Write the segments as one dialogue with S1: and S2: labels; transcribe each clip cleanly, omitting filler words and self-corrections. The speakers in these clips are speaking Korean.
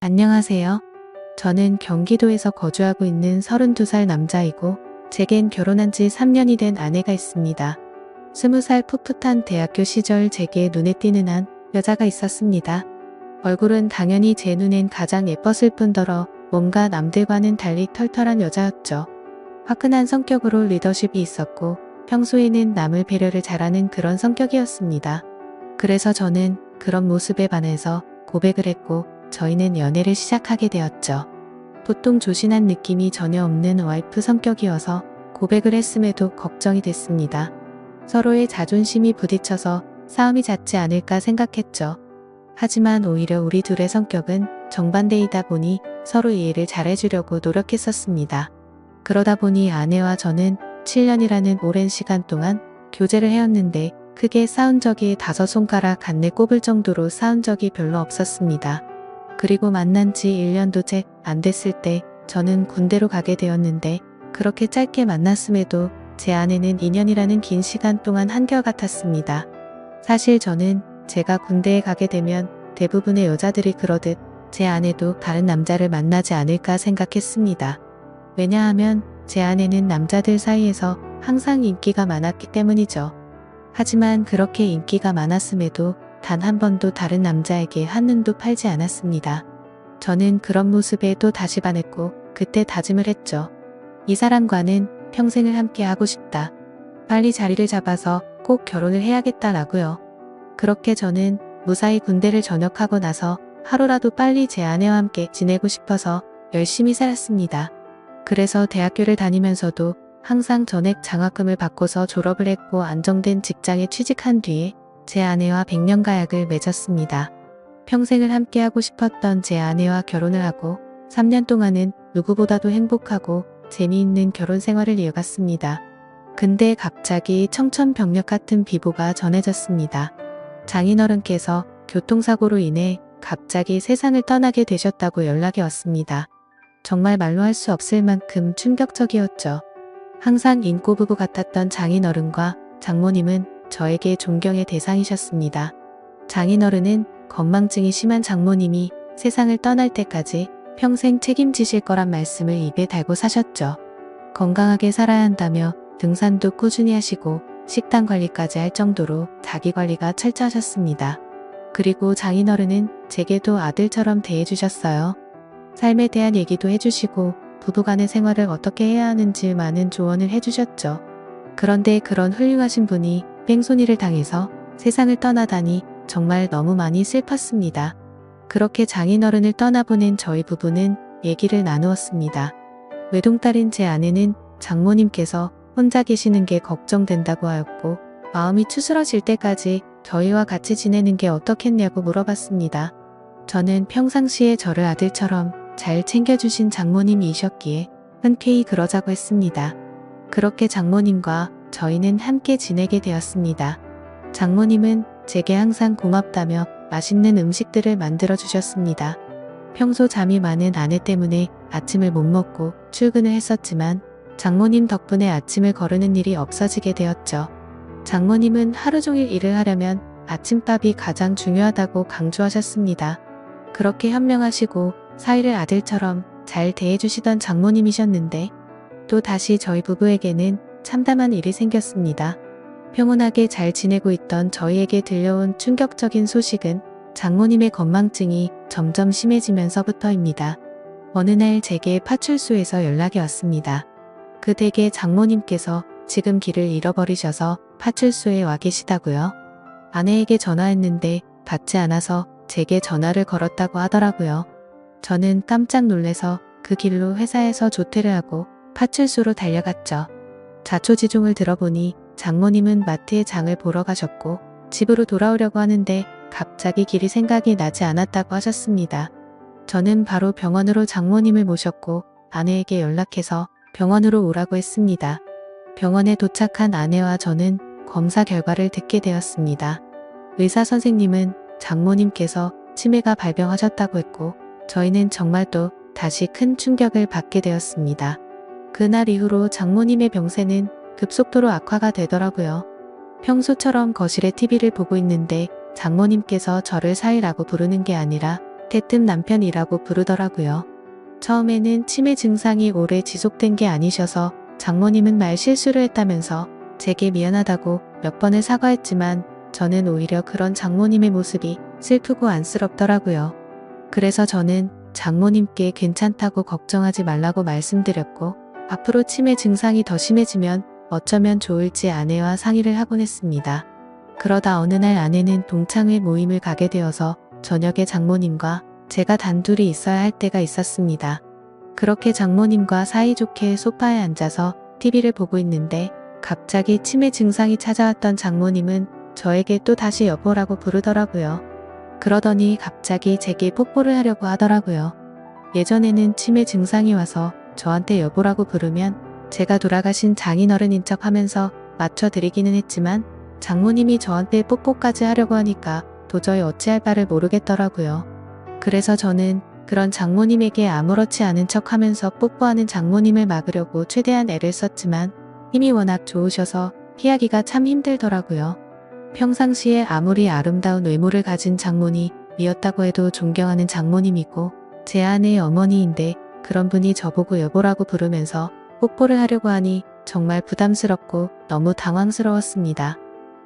S1: 안녕하세요. 저는 경기도에서 거주하고 있는 32살 남자이고 제겐 결혼한 지 3년이 된 아내가 있습니다. 20살 풋풋한 대학교 시절 제게 눈에 띄는 한 여자가 있었습니다. 얼굴은 당연히 제 눈엔 가장 예뻤을 뿐더러 뭔가 남들과는 달리 털털한 여자였죠. 화끈한 성격으로 리더십이 있었고 평소에는 남을 배려를 잘하는 그런 성격이었습니다. 그래서 저는 그런 모습에 반해서 고백을 했고 저희는 연애를 시작하게 되었죠. 보통 조신한 느낌이 전혀 없는 와이프 성격이어서 고백을 했음에도 걱정이 됐습니다. 서로의 자존심이 부딪혀서 싸움이 잦지 않을까 생각했죠. 하지만 오히려 우리 둘의 성격은 정반대이다 보니 서로 이해를 잘해주려고 노력했었습니다. 그러다 보니 아내와 저는 7년이라는 오랜 시간 동안 교제를 해왔는데 크게 싸운 적이 5손가락 안내 꼽을 정도로 싸운 적이 별로 없었습니다. 그리고 만난 지 1년도 채 안 됐을 때 저는 군대로 가게 되었는데 그렇게 짧게 만났음에도 제 아내는 2년이라는 긴 시간 동안 한결같았습니다. 사실 저는 제가 군대에 가게 되면 대부분의 여자들이 그러듯 제 아내도 다른 남자를 만나지 않을까 생각했습니다. 왜냐하면 제 아내는 남자들 사이에서 항상 인기가 많았기 때문이죠. 하지만 그렇게 인기가 많았음에도 단 한 번도 다른 남자에게 한눈도 팔지 않았습니다. 저는 그런 모습에 또 다시 반했고 그때 다짐을 했죠. 이 사람과는 평생을 함께 하고 싶다. 빨리 자리를 잡아서 꼭 결혼을 해야겠다라고요. 그렇게 저는 무사히 군대를 전역하고 나서 하루라도 빨리 제 아내와 함께 지내고 싶어서 열심히 살았습니다. 그래서 대학교를 다니면서도 항상 전액 장학금을 받고서 졸업을 했고 안정된 직장에 취직한 뒤에 제 아내와 백년가약을 맺었습니다. 평생을 함께하고 싶었던 제 아내와 결혼을 하고 3년 동안은 누구보다도 행복하고 재미있는 결혼 생활을 이어갔습니다. 근데 갑자기 청천벽력 같은 비보가 전해졌습니다. 장인어른께서 교통사고로 인해 갑자기 세상을 떠나게 되셨다고 연락이 왔습니다. 정말 말로 할 수 없을 만큼 충격적이었죠. 항상 인꼬부부 같았던 장인어른과 장모님은 저에게 존경의 대상이셨습니다. 장인어른은 건망증이 심한 장모님이 세상을 떠날 때까지 평생 책임지실 거란 말씀을 입에 달고 사셨죠. 건강하게 살아야 한다며 등산도 꾸준히 하시고 식단 관리까지 할 정도로 자기 관리가 철저하셨습니다. 그리고 장인어른은 제게도 아들처럼 대해주셨어요. 삶에 대한 얘기도 해주시고 부부간의 생활을 어떻게 해야 하는지 많은 조언을 해주셨죠. 그런데 그런 훌륭하신 분이 뺑소니를 당해서 세상을 떠나다니 정말 너무 많이 슬펐습니다. 그렇게 장인어른을 떠나보낸 저희 부부는 얘기를 나누었습니다. 외동딸인 제 아내는 장모님께서 혼자 계시는 게 걱정된다고 하였고 마음이 추스러질 때까지 저희와 같이 지내는 게 어떻겠냐고 물어봤습니다. 저는 평상시에 저를 아들처럼 잘 챙겨주신 장모님이셨기에 흔쾌히 그러자고 했습니다. 그렇게 장모님과 저희는 함께 지내게 되었습니다. 장모님은 제게 항상 고맙다며 맛있는 음식들을 만들어 주셨습니다. 평소 잠이 많은 아내 때문에 아침을 못 먹고 출근을 했었지만 장모님 덕분에 아침을 거르는 일이 없어지게 되었죠. 장모님은 하루 종일 일을 하려면 아침밥이 가장 중요하다고 강조하셨습니다. 그렇게 현명하시고 사위를 아들처럼 잘 대해주시던 장모님이셨는데 또 다시 저희 부부에게는 참담한 일이 생겼습니다. 평온하게 잘 지내고 있던 저희에게 들려온 충격적인 소식은 장모님의 건망증이 점점 심해지면서부터입니다. 어느 날 제게 파출소에서 연락이 왔습니다. 그 댁의 장모님께서 지금 길을 잃어버리셔서 파출소에 와 계시다고요. 아내에게 전화했는데 받지 않아서 제게 전화를 걸었다고 하더라고요. 저는 깜짝 놀래서 그 길로 회사에서 조퇴를 하고 파출소로 달려갔죠. 자초지종을 들어보니 장모님은 마트에 장을 보러 가셨고 집으로 돌아오려고 하는데 갑자기 길이 생각이 나지 않았다고 하셨습니다. 저는 바로 병원으로 장모님을 모셨고 아내에게 연락해서 병원으로 오라고 했습니다. 병원에 도착한 아내와 저는 검사 결과를 듣게 되었습니다. 의사 선생님은 장모님께서 치매가 발병하셨다고 했고 저희는 정말 또 다시 큰 충격을 받게 되었습니다. 그날 이후로 장모님의 병세는 급속도로 악화가 되더라고요. 평소처럼 거실에 TV를 보고 있는데 장모님께서 저를 사위라고 부르는 게 아니라 대뜸 남편이라고 부르더라고요. 처음에는 치매 증상이 오래 지속된 게 아니셔서 장모님은 말 실수를 했다면서 제게 미안하다고 몇 번을 사과했지만 저는 오히려 그런 장모님의 모습이 슬프고 안쓰럽더라고요. 그래서 저는 장모님께 괜찮다고 걱정하지 말라고 말씀드렸고 앞으로 치매 증상이 더 심해지면 어쩌면 좋을지 아내와 상의를 하곤 했습니다. 그러다 어느 날 아내는 동창회 모임을 가게 되어서 저녁에 장모님과 제가 단둘이 있어야 할 때가 있었습니다. 그렇게 장모님과 사이좋게 소파에 앉아서 TV를 보고 있는데 갑자기 치매 증상이 찾아왔던 장모님은 저에게 또 다시 여보라고 부르더라고요. 그러더니 갑자기 제게 뽀뽀를 하려고 하더라고요. 예전에는 치매 증상이 와서 저한테 여보라고 부르면 제가 돌아가신 장인어른인 척 하면서 맞춰드리기는 했지만 장모님이 저한테 뽀뽀까지 하려고 하니까 도저히 어찌할 바를 모르겠더라고요. 그래서 저는 그런 장모님에게 아무렇지 않은 척 하면서 뽀뽀하는 장모님을 막으려고 최대한 애를 썼지만 힘이 워낙 좋으셔서 피하기가 참 힘들더라고요. 평상시에 아무리 아름다운 외모를 가진 장모님이었다고 해도 존경하는 장모님이고 제 아내의 어머니인데 그런 분이 저보고 여보라고 부르면서 뽀뽀를 하려고 하니 정말 부담스럽고 너무 당황스러웠습니다.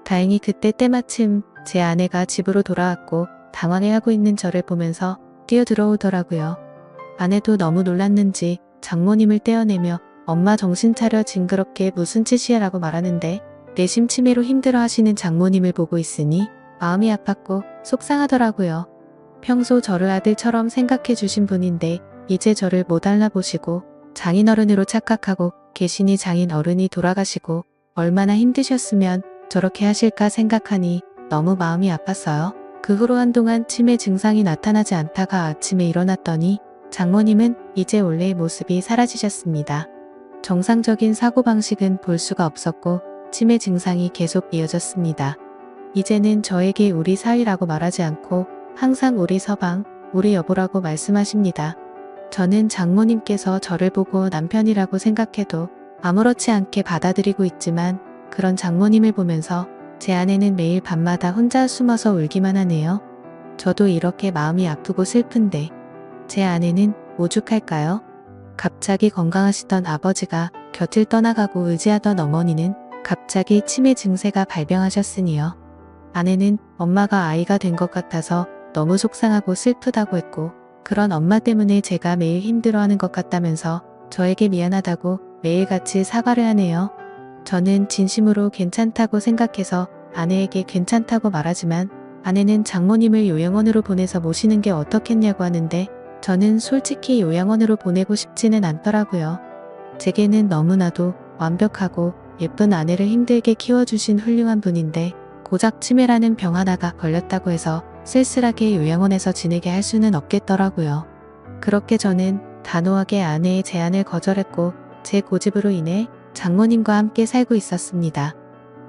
S1: 다행히 그때 때마침 제 아내가 집으로 돌아왔고 당황해하고 있는 저를 보면서 뛰어들어오더라고요. 아내도 너무 놀랐는지 장모님을 떼어내며 엄마 정신 차려 징그럽게 무슨 짓이야 라고 말하는데 내심 치매로 힘들어 하시는 장모님을 보고 있으니 마음이 아팠고 속상하더라고요. 평소 저를 아들처럼 생각해 주신 분인데 이제 저를 못 알아보시고 장인어른으로 착각하고 계시니 장인어른이 돌아가시고 얼마나 힘드셨으면 저렇게 하실까 생각하니 너무 마음이 아팠어요. 그 후로 한동안 치매 증상이 나타나지 않다가 아침에 일어났더니 장모님은 이제 원래의 모습이 사라지셨습니다. 정상적인 사고방식은 볼 수가 없었고 치매 증상이 계속 이어졌습니다. 이제는 저에게 우리 사위라고 말하지 않고 항상 우리 서방, 우리 여보라고 말씀하십니다. 저는 장모님께서 저를 보고 남편이라고 생각해도 아무렇지 않게 받아들이고 있지만 그런 장모님을 보면서 제 아내는 매일 밤마다 혼자 숨어서 울기만 하네요. 저도 이렇게 마음이 아프고 슬픈데 제 아내는 오죽할까요? 갑자기 건강하시던 아버지가 곁을 떠나가고 의지하던 어머니는 갑자기 치매 증세가 발병하셨으니요. 아내는 엄마가 아이가 된 것 같아서 너무 속상하고 슬프다고 했고 그런 엄마 때문에 제가 매일 힘들어하는 것 같다면서 저에게 미안하다고 매일같이 사과를 하네요. 저는 진심으로 괜찮다고 생각해서 아내에게 괜찮다고 말하지만 아내는 장모님을 요양원으로 보내서 모시는 게 어떻겠냐고 하는데 저는 솔직히 요양원으로 보내고 싶지는 않더라고요. 제게는 너무나도 완벽하고 예쁜 아내를 힘들게 키워주신 훌륭한 분인데 고작 치매라는 병 하나가 걸렸다고 해서 쓸쓸하게 요양원에서 지내게 할 수는 없겠더라고요. 그렇게 저는 단호하게 아내의 제안을 거절했고 제 고집으로 인해 장모님과 함께 살고 있었습니다.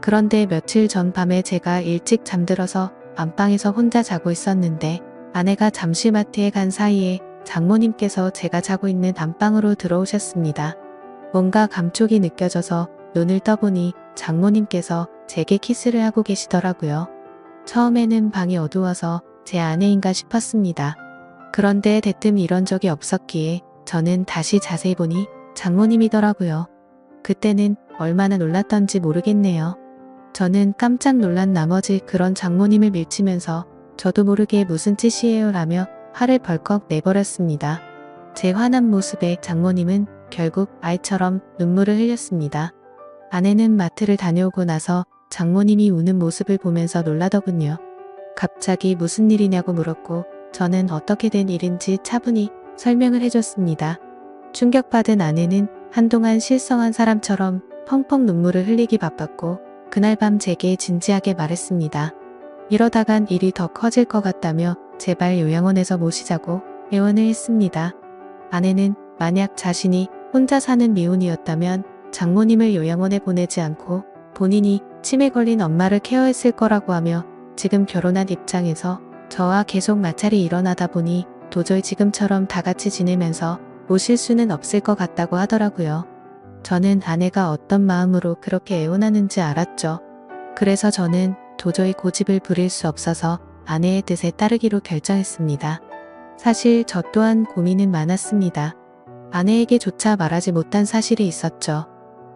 S1: 그런데 며칠 전 밤에 제가 일찍 잠들어서 안방에서 혼자 자고 있었는데 아내가 잠시 마트에 간 사이에 장모님께서 제가 자고 있는 안방으로 들어오셨습니다. 뭔가 감촉이 느껴져서 눈을 떠보니 장모님께서 제게 키스를 하고 계시더라고요. 처음에는 방이 어두워서 제 아내인가 싶었습니다. 그런데 대뜸 이런 적이 없었기에 저는 다시 자세히 보니 장모님이더라고요. 그때는 얼마나 놀랐던지 모르겠네요. 저는 깜짝 놀란 나머지 그런 장모님을 밀치면서 저도 모르게 무슨 짓이에요 라며 화를 벌컥 내버렸습니다. 제 화난 모습에 장모님은 결국 아이처럼 눈물을 흘렸습니다. 아내는 마트를 다녀오고 나서 장모님이 우는 모습을 보면서 놀라더군요. 갑자기 무슨 일이냐고 물었고 저는 어떻게 된 일인지 차분히 설명을 해줬습니다. 충격받은 아내는 한동안 실성한 사람처럼 펑펑 눈물을 흘리기 바빴고 그날 밤 제게 진지하게 말했습니다. 이러다간 일이 더 커질 것 같다며 제발 요양원에서 모시자고 애원을 했습니다. 아내는 만약 자신이 혼자 사는 미혼이었다면 장모님을 요양원에 보내지 않고 본인이 치매 걸린 엄마를 케어했을 거라고 하며 지금 결혼한 입장에서 저와 계속 마찰이 일어나다 보니 도저히 지금처럼 다 같이 지내면서 모실 수는 없을 것 같다고 하더라고요. 저는 아내가 어떤 마음으로 그렇게 애원하는지 알았죠. 그래서 저는 도저히 고집을 부릴 수 없어서 아내의 뜻에 따르기로 결정했습니다. 사실 저 또한 고민은 많았습니다. 아내에게조차 말하지 못한 사실이 있었죠.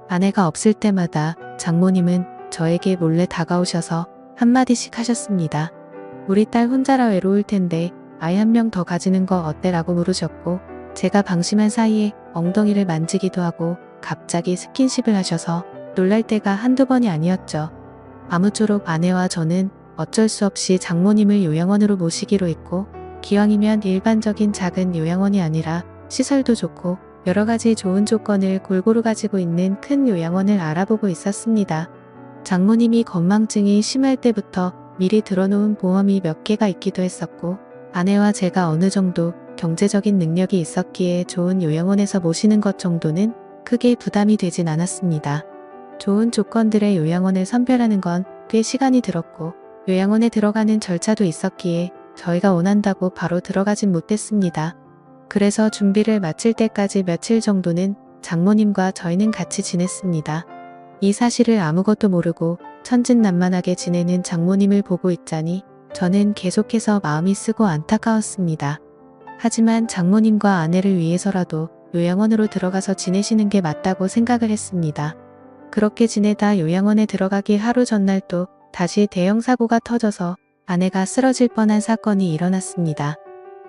S1: 아내가 없을 때마다 장모님은 저에게 몰래 다가오셔서 한마디씩 하셨습니다. 우리 딸 혼자라 외로울 텐데 아이 한 명 더 가지는 거 어때라고 물으셨고, 제가 방심한 사이에 엉덩이를 만지기도 하고 갑자기 스킨십을 하셔서 놀랄 때가 한두 번이 아니었죠. 아무쪼록 아내와 저는 어쩔 수 없이 장모님을 요양원으로 모시기로 했고, 기왕이면 일반적인 작은 요양원이 아니라 시설도 좋고 여러 가지 좋은 조건을 골고루 가지고 있는 큰 요양원을 알아보고 있었습니다. 장모님이 건망증이 심할 때부터 미리 들어놓은 보험이 몇 개가 있기도 했었고, 아내와 제가 어느 정도 경제적인 능력이 있었기에 좋은 요양원에서 모시는 것 정도는 크게 부담이 되진 않았습니다. 좋은 조건들의 요양원을 선별하는 건 꽤 시간이 들었고, 요양원에 들어가는 절차도 있었기에 저희가 원한다고 바로 들어가진 못했습니다. 그래서 준비를 마칠 때까지 며칠 정도는 장모님과 저희는 같이 지냈습니다. 이 사실을 아무것도 모르고 천진난만하게 지내는 장모님을 보고 있자니 저는 계속해서 마음이 쓰고 안타까웠습니다. 하지만 장모님과 아내를 위해서라도 요양원으로 들어가서 지내시는 게 맞다고 생각을 했습니다. 그렇게 지내다 요양원에 들어가기 하루 전날 또 다시 대형 사고가 터져서 아내가 쓰러질 뻔한 사건이 일어났습니다.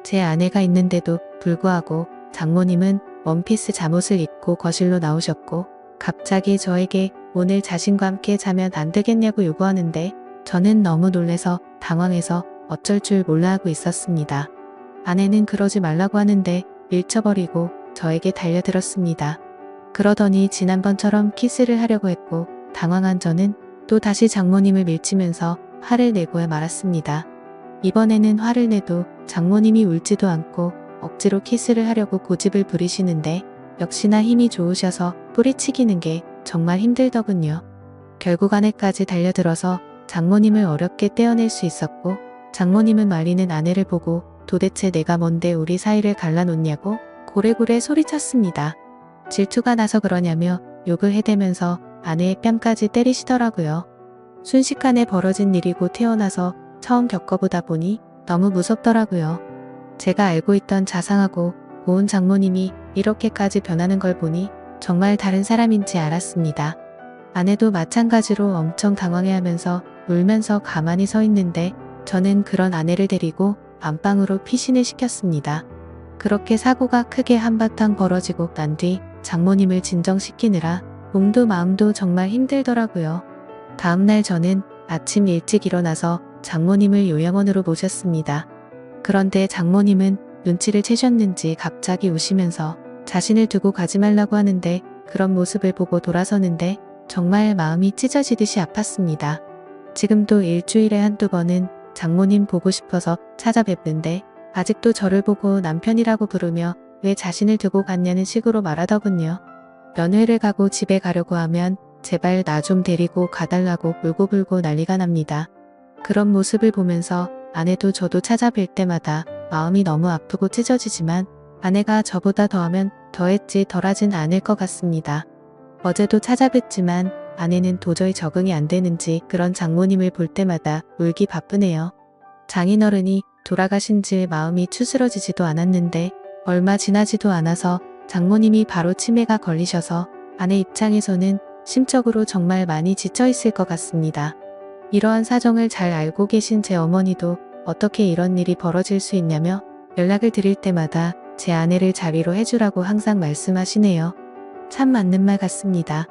S1: 제 아내가 있는데도 불구하고 장모님은 원피스 잠옷을 입고 거실로 나오셨고, 갑자기 저에게 오늘 자신과 함께 자면 안 되겠냐고 요구하는데, 저는 너무 놀래서 당황해서 어쩔 줄 몰라 하고 있었습니다. 아내는 그러지 말라고 하는데 밀쳐버리고 저에게 달려들었습니다. 그러더니 지난번처럼 키스를 하려고 했고, 당황한 저는 또 다시 장모님을 밀치면서 화를 내고야 말았습니다. 이번에는 화를 내도 장모님이 울지도 않고 억지로 키스를 하려고 고집을 부리시는데, 역시나 힘이 좋으셔서 뿌리치기는 게 정말 힘들더군요. 결국 아내까지 달려들어서 장모님을 어렵게 떼어낼 수 있었고, 장모님은 말리는 아내를 보고 도대체 내가 뭔데 우리 사이를 갈라놓냐고 고래고래 소리쳤습니다. 질투가 나서 그러냐며 욕을 해대면서 아내의 뺨까지 때리시더라고요. 순식간에 벌어진 일이고 태어나서 처음 겪어보다 보니 너무 무섭더라고요. 제가 알고 있던 자상하고 고운 장모님이 이렇게까지 변하는 걸 보니 정말 다른 사람인지 알았습니다. 아내도 마찬가지로 엄청 당황해하면서 울면서 가만히 서 있는데, 저는 그런 아내를 데리고 안방으로 피신을 시켰습니다. 그렇게 사고가 크게 한바탕 벌어지고 난 뒤 장모님을 진정시키느라 몸도 마음도 정말 힘들더라고요. 다음날 저는 아침 일찍 일어나서 장모님을 요양원으로 모셨습니다. 그런데 장모님은 눈치를 채셨는지 갑자기 우시면서 자신을 두고 가지 말라고 하는데, 그런 모습을 보고 돌아서는데 정말 마음이 찢어지듯이 아팠습니다. 지금도 일주일에 한두 번은 장모님 보고 싶어서 찾아뵙는데, 아직도 저를 보고 남편이라고 부르며 왜 자신을 두고 갔냐는 식으로 말하더군요. 면회를 가고 집에 가려고 하면 제발 나 좀 데리고 가달라고 울고불고 난리가 납니다. 그런 모습을 보면서 아내도 저도 찾아뵐 때마다 마음이 너무 아프고 찢어지지만, 아내가 저보다 더하면 더했지 덜하진 않을 것 같습니다. 어제도 찾아뵀지만 아내는 도저히 적응이 안 되는지 그런 장모님을 볼 때마다 울기 바쁘네요. 장인어른이 돌아가신 지 마음이 추스러지지도 않았는데, 얼마 지나지도 않아서 장모님이 바로 치매가 걸리셔서 아내 입장에서는 심적으로 정말 많이 지쳐 있을 것 같습니다. 이러한 사정을 잘 알고 계신 제 어머니도 어떻게 이런 일이 벌어질 수 있냐며 연락을 드릴 때마다 제 아내를 자위로 해주라고 항상 말씀하시네요. 참 맞는 말 같습니다.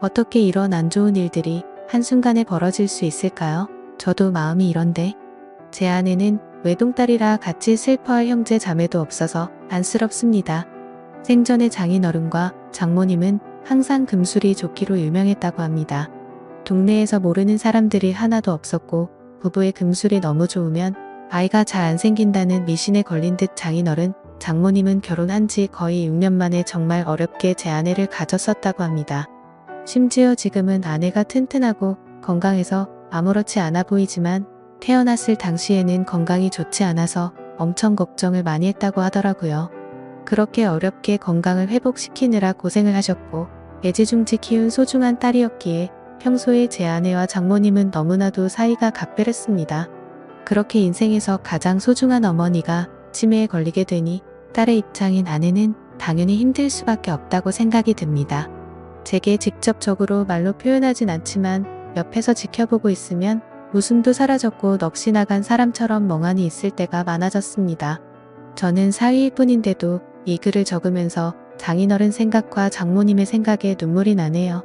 S1: 어떻게 이런 안 좋은 일들이 한순간에 벌어질 수 있을까요? 저도 마음이 이런데. 제 아내는 외동딸이라 같이 슬퍼할 형제 자매도 없어서 안쓰럽습니다. 생전에 장인어른과 장모님은 항상 금술이 좋기로 유명했다고 합니다. 동네에서 모르는 사람들이 하나도 없었고, 부부의 금술이 너무 좋으면 아이가 잘 안 생긴다는 미신에 걸린 듯 장인어른, 장모님은 결혼한 지 거의 6년 만에 정말 어렵게 제 아내를 가졌었다고 합니다. 심지어 지금은 아내가 튼튼하고 건강해서 아무렇지 않아 보이지만, 태어났을 당시에는 건강이 좋지 않아서 엄청 걱정을 많이 했다고 하더라고요. 그렇게 어렵게 건강을 회복시키느라 고생을 하셨고, 애지중지 키운 소중한 딸이었기에 평소에 제 아내와 장모님은 너무나도 사이가 각별했습니다. 그렇게 인생에서 가장 소중한 어머니가 치매에 걸리게 되니 딸의 입장인 아내는 당연히 힘들 수밖에 없다고 생각이 듭니다. 제게 직접적으로 말로 표현하진 않지만 옆에서 지켜보고 있으면 웃음도 사라졌고 넋이 나간 사람처럼 멍하니 있을 때가 많아졌습니다. 저는 사위일 뿐인데도 이 글을 적으면서 장인어른 생각과 장모님의 생각에 눈물이 나네요.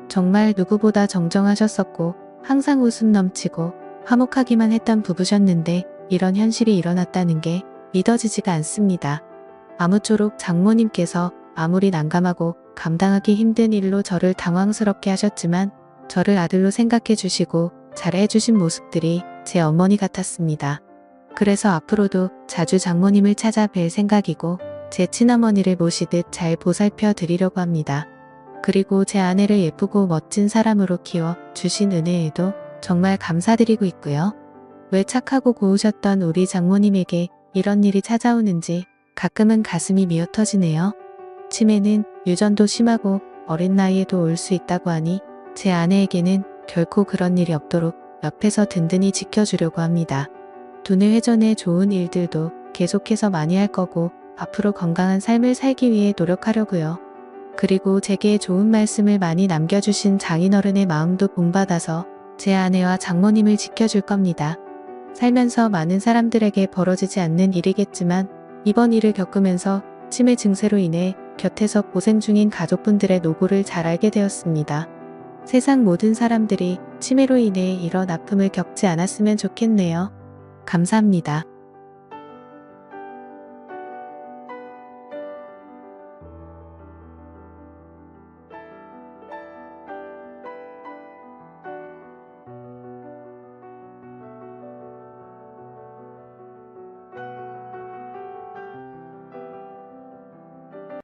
S1: 정말 누구보다 정정하셨었고 항상 웃음 넘치고 화목하기만 했던 부부셨는데 이런 현실이 일어났다는 게 믿어지지가 않습니다. 아무쪼록 장모님께서 아무리 난감하고 감당하기 힘든 일로 저를 당황스럽게 하셨지만 저를 아들로 생각해 주시고 잘해 주신 모습들이 제 어머니 같았습니다. 그래서 앞으로도 자주 장모님을 찾아뵐 생각이고 제 친어머니를 모시듯 잘 보살펴 드리려고 합니다. 그리고 제 아내를 예쁘고 멋진 사람으로 키워 주신 은혜에도 정말 감사드리고 있고요. 왜 착하고 고우셨던 우리 장모님에게 이런 일이 찾아오는지 가끔은 가슴이 미어 터지네요. 치매는 유전도 심하고 어린 나이에도 올 수 있다고 하니 제 아내에게는 결코 그런 일이 없도록 옆에서 든든히 지켜주려고 합니다. 두뇌 회전에 좋은 일들도 계속해서 많이 할 거고 앞으로 건강한 삶을 살기 위해 노력하려고요. 그리고 제게 좋은 말씀을 많이 남겨주신 장인어른의 마음도 본받아서 제 아내와 장모님을 지켜줄 겁니다. 살면서 많은 사람들에게 벌어지지 않는 일이겠지만 이번 일을 겪으면서 치매 증세로 인해 곁에서 고생 중인 가족분들의 노고를 잘 알게 되었습니다. 세상 모든 사람들이 치매로 인해 이런 아픔을 겪지 않았으면 좋겠네요. 감사합니다.